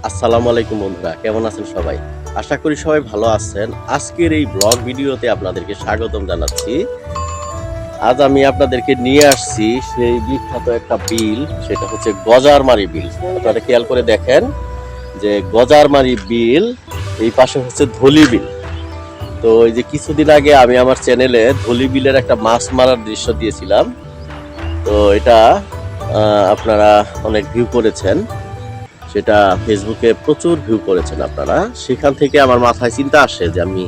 আসসালামু আলাইকুম বন্ধুরা, কেমন আছেন সবাই? আশা করি সবাই ভালো আছেন। আজকের এই ব্লগ ভিডিওতে আপনাদেরকে স্বাগতম জানাচ্ছি। আজ আমি আপনাদেরকে নিয়ে আসছি সেই বিখ্যাত একটা বিল, সেটা হচ্ছে গজারমারি বিল। আপনারা খেয়াল করে দেখেন যে গজারমারি বিল, এই পাশে হচ্ছে ধলি বিল। তো এই যে কিছুদিন আগে আমি আমার চ্যানেলে ধলি বিলের একটা মাছ মারার দৃশ্য দিয়েছিলাম। তো এটা আপনারা অনেক ভিউ করেছেন, সেটা ফেসবুকে প্রচুর ভিউ করেছেন আপনারা। সেখান থেকে আমার মাথায় চিন্তা আসে যে আমি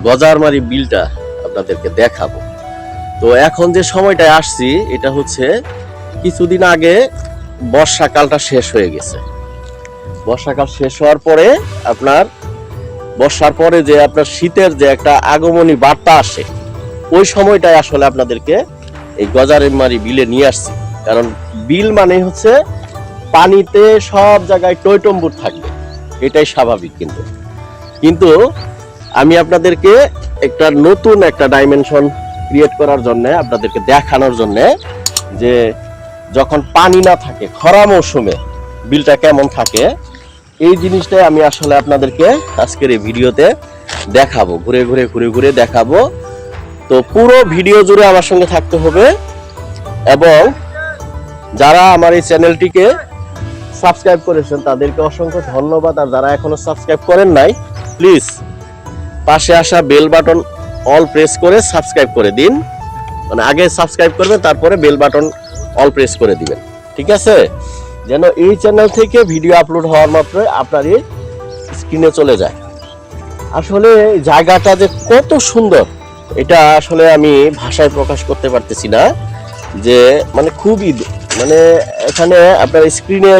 গজারমারি বিলটা আপনাদেরকে দেখাবো। তো এখন যে সময়টায় আসছি এটা হচ্ছে কিছুদিন আগে বর্ষাকালটা শেষ হয়ে গেছে। বর্ষাকাল শেষ হওয়ার পরে আপনার বর্ষার পরে যে আপনার শীতের যে একটা আগমনী বার্তা আসে, ওই সময়টায় আসলে আপনাদেরকে এই গজারমারি বিলে নিয়ে আসছি। কারণ বিল মানে হচ্ছে পানিতে সব জায়গায় টইটম্বুর থাকবে, এটাই স্বাভাবিক। কিন্তু আমি আপনাদেরকে একটা নতুন একটা ডাইমেনশন ক্রিয়েট করার জন্য, আপনাদেরকে দেখানোর জন্য যে যখন পানি না থাকে খরা মৌসুমে বিলটা কেমন থাকে, এই জিনিসটাই আমি আসলে আপনাদেরকে আজকের এই ভিডিওতে দেখাবো। ঘুরে ঘুরে দেখাবো। তো পুরো ভিডিও জুড়ে আমার সঙ্গে থাকতে হবে, এবং যারা আমার এই চ্যানেলটিকে সাবস্ক্রাইব করেছেন তাদেরকে অসংখ্য ধন্যবাদ। আর যারা এখনো সাবস্ক্রাইব করেন নাই, প্লিজ পাশে আসা বেল বাটন অল প্রেস করে সাবস্ক্রাইব করে দিন। মানে আগে সাবস্ক্রাইব করবেন, তারপরে বেল বাটন অল প্রেস করে দিবেন, ঠিক আছে? যেন এই চ্যানেল থেকে ভিডিও আপলোড হওয়ার মাত্রই আপনার এই স্ক্রিনে চলে যায়। আসলে জায়গাটা যে কত সুন্দর, এটা আসলে আমি ভাষায় প্রকাশ করতে পারতেছি না। যে মানে খুবই, মানে এখানে আপনার স্ক্রিনে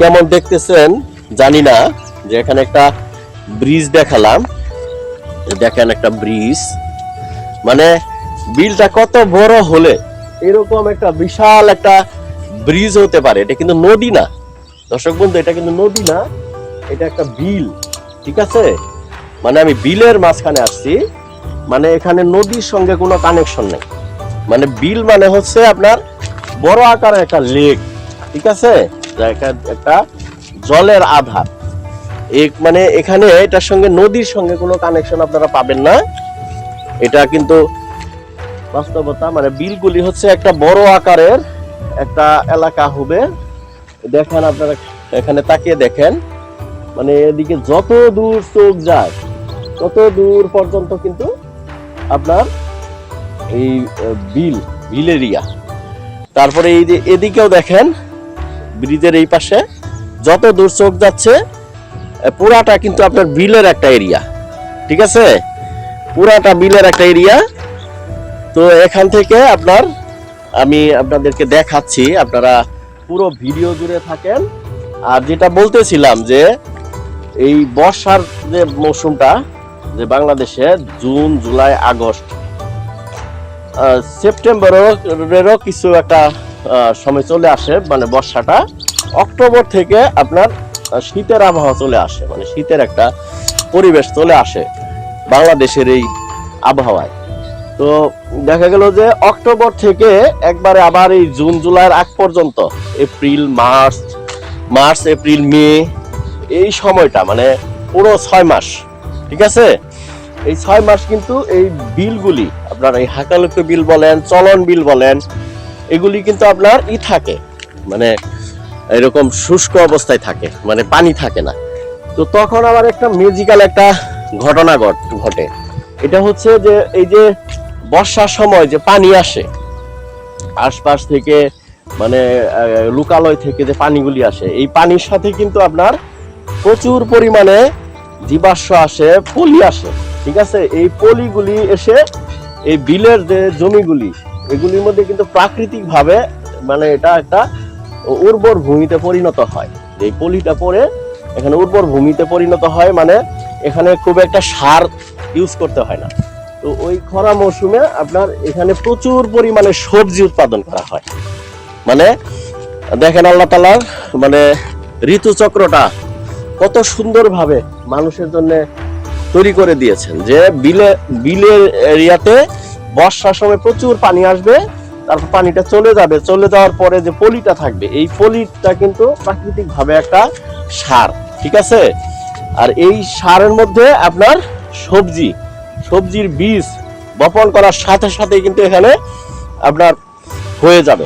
কেমন দেখতেছেন জানি না, যে এখানে একটা ব্রিজ দেখালাম, দেখেন একটা ব্রিজ। মানে বিলটা কত বড় হলে এরকম একটা বিশাল একটা ব্রিজ হতে পারে। এটা কিন্তু নদী না দর্শক বন্ধু, এটা কিন্তু নদী না, এটা একটা বিল, ঠিক আছে? মানে আমি বিলের মাঝখানে আসছি, মানে এখানে নদীর সঙ্গে কোনো কানেকশন নেই। মানে বিল মানে হচ্ছে আপনার বড় আকারের একটা লেক, ঠিক আছে? একটা জলের আধার। মানে এখানে এটার সঙ্গে নদীর সঙ্গে কোনো কানেকশন আপনারা পাবেন না। এটা কিন্তু বাস্তবতা। মানে বিলগুলি হচ্ছে একটা বড় আকারের একটা এলাকা হবে। দেখেন আপনারা এখানে তাকিয়ে দেখেন, মানে এদিকে যত দূর চোখ যায় তত দূর পর্যন্ত কিন্তু আপনার এই বিল এরিয়া। তারপরে এই যে এদিকেও দেখেন, ব্রিজের এই পাশে যত দূর চোখ যাচ্ছে পুরাটা কিন্তু আপনার বিলের একটা এরিয়া, ঠিক আছে? পুরাটা বিলের একটা এরিয়া। তো এখান থেকে আমি আপনাদেরকে দেখাচ্ছি, আপনারা পুরো ভিডিও জুড়ে থাকেন। আর যেটা বলতেছিলাম যে এই বর্ষার যে মৌসুমটা, যে বাংলাদেশে জুন জুলাই আগস্ট সেপ্টেম্বরেরও কিছু একটা সময় চলে আসে, মানে বর্ষাটা। অক্টোবর থেকে আপনার শীতের আবহাওয়া চলে আসে, মানে শীতের একটা পরিবেশ চলে আসে বাংলাদেশের এই আবহাওয়ায়। তো দেখা গেল যে অক্টোবর থেকে একবারে আবার এই জুন জুলাইয়ের আগ পর্যন্ত, এপ্রিল মার্চ এপ্রিল মে, এই সময়টা মানে পুরো 6 মাস, ঠিক আছে? এই 6 মাস কিন্তু এই বিলগুলি আপনার এই হাকালুকি বিল বলেন, চলন বিল বলেন, এগুলি কিন্তু আপনার থাকে, মানে এরকম শুষ্ক অবস্থায় থাকে, মানে পানি থাকে না। তো তখন আবার একটা ম্যাজিক্যাল একটা ঘটনা ঘটে। এটা হচ্ছে যে এই যে বর্ষার সময় যে পানি আসে আশপাশ থেকে, মানে লোকালয় থেকে যে পানিগুলি আসে, এই পানির সাথে কিন্তু আপনার প্রচুর পরিমাণে জীবাশ্ম আসে, পলি আসে, ঠিক আছে? এই পলিগুলি এসে এই বিলের যে জমিগুলি, এগুলির মধ্যে কিন্তু প্রাকৃতিক ভাবে, মানে এটা একটা উর্বর ভূমিতে পরিণত হয়। এই পলিটা পরে এখানে উর্বর ভূমিতে পরিণত হয়, মানে এখানে খুব একটা সার ইউজ করতে হয় না। তো ওই খরা মৌসুমে আপনার এখানে প্রচুর পরিমাণে সবজি উৎপাদন করা হয়। মানে দেখেন আল্লাহ তাআলার মানে ঋতুচক্রটা কত সুন্দরভাবে মানুষের জন্য তৈরি করে দিয়েছেন, যে বিলের এরিয়াতে বর্ষার সময় প্রচুর পানি আসবে, তারপর পানিটা চলে যাওয়ার পরে যে পলিটা থাকবে, এই পলিটা কিন্তু প্রাকৃতিক ভাবে একটা সার, ঠিক আছে। আর এই সারের মধ্যে আপনার সবজির বীজ বপন করার সাথে সাথে কিন্তু এখানে আপনার হয়ে যাবে।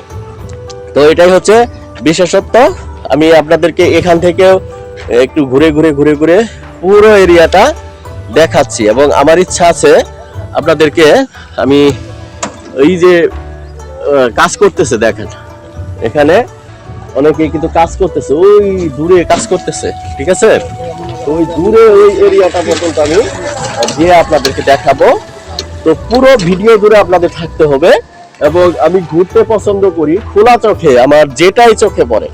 তো এটাই হচ্ছে বিশেষত্ব। আমি আপনাদেরকে এখান থেকেও একটু ঘুরে পুরো এরিয়াটা দেখাচ্ছি, এবং আমার ইচ্ছা আছে আপনাদেরকে আমি এই যে কাজ করতেছে দেখেন, এখানে অনেকেই কিন্তু কাজ করতেছে, ওই দূরে কাজ করতেছে, ঠিক আছে। ওই দূরে ওই এরিয়াটা পর্যন্ত আমি গিয়ে আপনাদেরকে দেখাবো। তো পুরো ভিডিও জুড়ে আপনাদের থাকতে হবে, এবং আমি ঘুরতে পছন্দ করি খোলা চোখে, আমার যেটাই চোখে পড়ে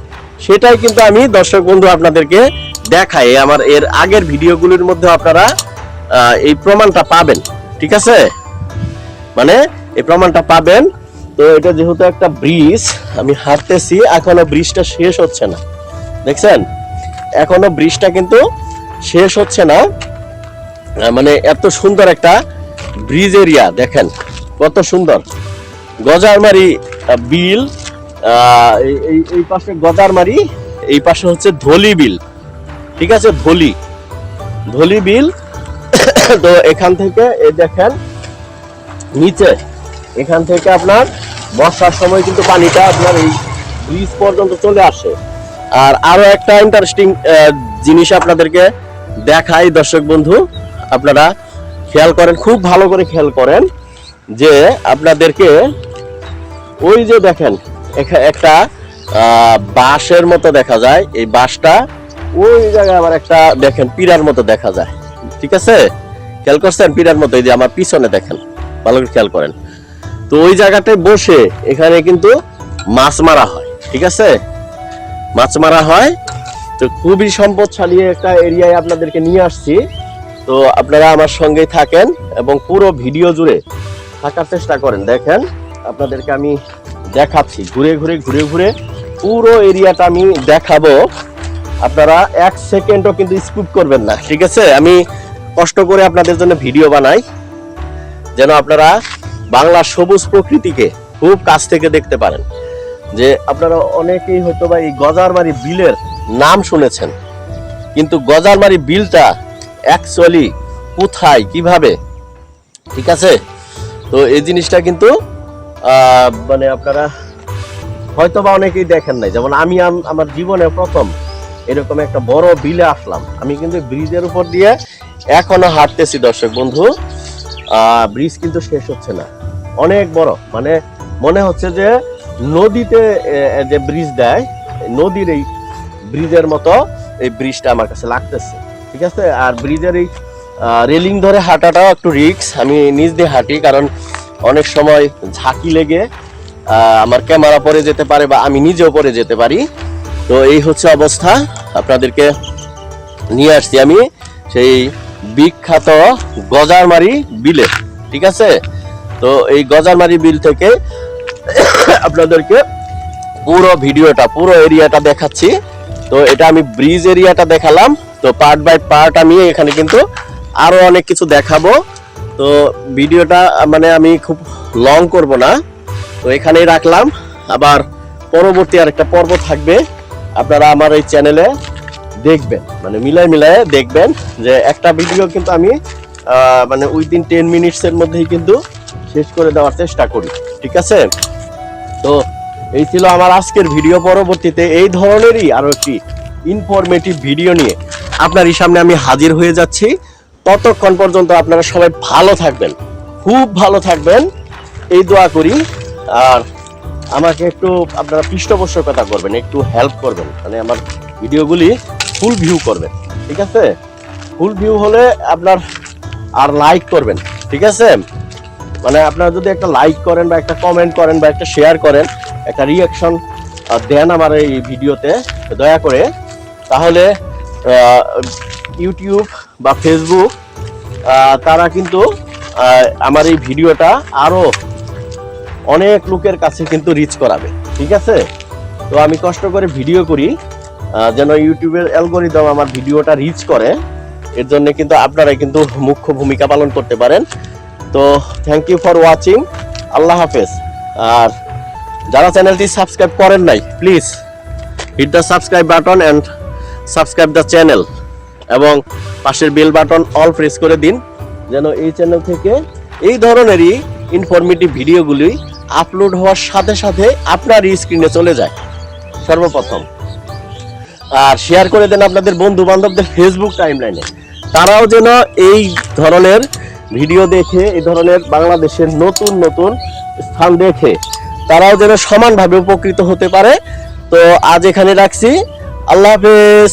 সেটাই কিন্তু আমি দর্শক বন্ধু আপনাদেরকে দেখাই। আমার এর আগের ভিডিওগুলোর মধ্যে আপনারা এই প্রমাণটা পাবেন, ঠিক আছে, মানে এই প্রমাণটা পাবেন। তো এটা যেহেতু একটা ব্রিজ, আমি হাঁটতেছি, এখনো ব্রিজটা শেষ হচ্ছে না, দেখছেন, এখনো ব্রিজটা কিন্তু শেষ হচ্ছে না। মানে এত সুন্দর একটা ব্রিজ এরিয়া, দেখেন কত সুন্দর। গজারমারি বিল, এই পাশে গজারমারি, এই পাশে হচ্ছে ধলি বিল, ঠিক আছে, ধলি বিল। তো এখান থেকে এই দেখেন নিচে, এখান থেকে আপনার বর্ষার সময় কিন্তু পানিটা আপনার এই ব্রিজ পর্যন্ত চলে আসে। আর আরো একটা ইন্টারেস্টিং জিনিস আপনাদেরকে দেখাই দর্শক বন্ধু, আপনারা খেয়াল করেন, খুব ভালো করে খেয়াল করেন, যে আপনাদেরকে ওই যে দেখেন একটা বাঁশের মতো দেখা যায়, এই বাঁশটা ওই জায়গায় আবার একটা দেখেন পিরার মতো দেখা যায়, ঠিক আছে, খেয়াল করছেন, পিরার মতো, এই যে আমার পিছনে দেখেন, ভালো করে খেয়াল করেন। তো ওই জায়গাটায় বসে এখানে কিন্তু মাছ মারা হয়, ঠিক আছে, মাছ মারা হয়। তো খুবই সম্পদশালী একটা এরিয়ায় আপনাদেরকে নিয়ে আসছি। তো আপনারা আমার সঙ্গেই থাকেন এবং পুরো ভিডিও জুড়ে থাকার চেষ্টা করেন। দেখেন আপনাদেরকে আমি দেখাচ্ছি, ঘুরে ঘুরে পুরো এরিয়াটা আমি দেখাবো, আপনারা এক সেকেন্ডও কিন্তু স্কিপ করবেন না, ঠিক আছে। আমি কষ্ট করে আপনাদের জন্য ভিডিও বানাই, যেন আপনারা বাংলার সবুজ প্রকৃতিকে খুব কাছ থেকে দেখতে পারেন। যে আপনারা অনেকেই হয়তো বা এই গজারমারি বিলের নাম শুনেছেন, কিন্তু গজারমারি বিলটা অ্যাকচুয়ালি কোথায়, কিভাবে, ঠিক আছে। তো এই জিনিসটা কিন্তু মানে আপনারা হয়তো বা অনেকেই দেখেন নাই। যেমন আমি আমার জীবনে প্রথম এরকম একটা বড় বিলে আসলাম, আমি কিন্তু ব্রিজের উপর দিয়ে এখনো হাঁটতেছি দর্শক বন্ধু। ব্রিজ কিন্তু শেষ হচ্ছে না, অনেক বড়, মানে মনে হচ্ছে যে নদীতে যে ব্রিজ দেয়, নদীর এই ব্রিজের মতো এই ব্রিজটা আমার কাছে লাগতেছে, ঠিক আছে। আর ব্রিজের এই রেলিং ধরে হাঁটাটাও একটু রিস্ক, আমি নিজ দিয়ে হাঁটি, কারণ অনেক সময় ঝাঁকি লেগে আমার ক্যামেরা পড়ে যেতে পারে বা আমি নিজেও পড়ে যেতে পারি। তো এই হচ্ছে অবস্থা, আপনাদেরকে নিয়ে আসছি আমি সেই বিখ্যাত গজারমারি বিলে, ঠিক আছে। তো এই গজারমারি বিল থেকে আপনাদেরকে পুরো ভিডিওটা, পুরো এরিয়াটা দেখাচ্ছি। তো এটা আমি ব্রিজ এরিয়াটা দেখালাম, তো পার্ট বাই পার্ট আমি এখানে কিন্তু আরো অনেক কিছু দেখাবো। তো ভিডিওটা মানে আমি খুব লং করব না, তো এখানেই রাখলাম। আবার পরবর্তী আরেকটা পর্ব থাকবে, আপনারা আমার এই চ্যানেলে দেখবেন, মানে মিলায় দেখবেন যে একটা ভিডিও কিন্তু আমি মানে উইদিন 10 মিনিটসের মধ্যেই কিন্তু শেষ করে দেওয়ার চেষ্টা করি, ঠিক আছে। তো এই ছিল আমার আজকের ভিডিও। পরবর্তীতে এই ধরনেরই আরো একটি ইনফরমেটিভ ভিডিও নিয়ে আপনারই সামনে আমি হাজির হয়ে যাচ্ছি। ততক্ষণ পর্যন্ত আপনারা সবাই ভালো থাকবেন, খুব ভালো থাকবেন, এই দোয়া করি। আর আমাকে একটু আপনারা পৃষ্ঠপোষকতা করবেন, একটু হেল্প করবেন, মানে আমার ভিডিওগুলি ফুল ভিউ করবেন, ঠিক আছে। ফুল ভিউ হলে আপনার আর লাইক করবেন, ঠিক আছে। মানে আপনারা যদি একটা লাইক করেন বা একটা কমেন্ট করেন বা একটা শেয়ার করেন, একটা রিয়াকশন দেন আমার এই ভিডিওতে দয়া করে, তাহলে ইউটিউব বা ফেসবুক তারা কিন্তু আমার এই ভিডিওটা আরো অনেক লোকের কাছে কিন্তু রিচ করাবে, ঠিক আছে। তো আমি কষ্ট করে ভিডিও করি যেন ইউটিউবের অ্যালগরিদম আমার ভিডিওটা রিচ করে, এর জন্য কিন্তু আপনারাই কিন্তু মুখ্য ভূমিকা পালন করতে পারেন। তো থ্যাংক ইউ ফর ওয়াচিং, আল্লাহ হাফেজ। আর যারা চ্যানেলটি সাবস্ক্রাইব করেন নাই, please hit the subscribe button and subscribe the channel এবং পাশের বেল বাটন অল প্রেস করে দিন, যেন এই চ্যানেল থেকে এই ধরনেরই ইনফরমেটিভ ভিডিওগুলি আপলোড হওয়ার সাথে সাথে আপনার স্ক্রিনে চলে যায় সর্বপ্রথম। আর শেয়ার করে দেন আপনাদের বন্ধু বান্ধবদের ফেসবুক টাইমলাইনে, তারাও যেন এই ধরনের ভিডিও দেখে, এই ধরনের বাংলাদেশের নতুন নতুন স্থান দেখে তারাও যেন সমানভাবে উপকৃত হতে পারে। তো আজ এখানে রাখছি, আল্লাহ হাফেজ।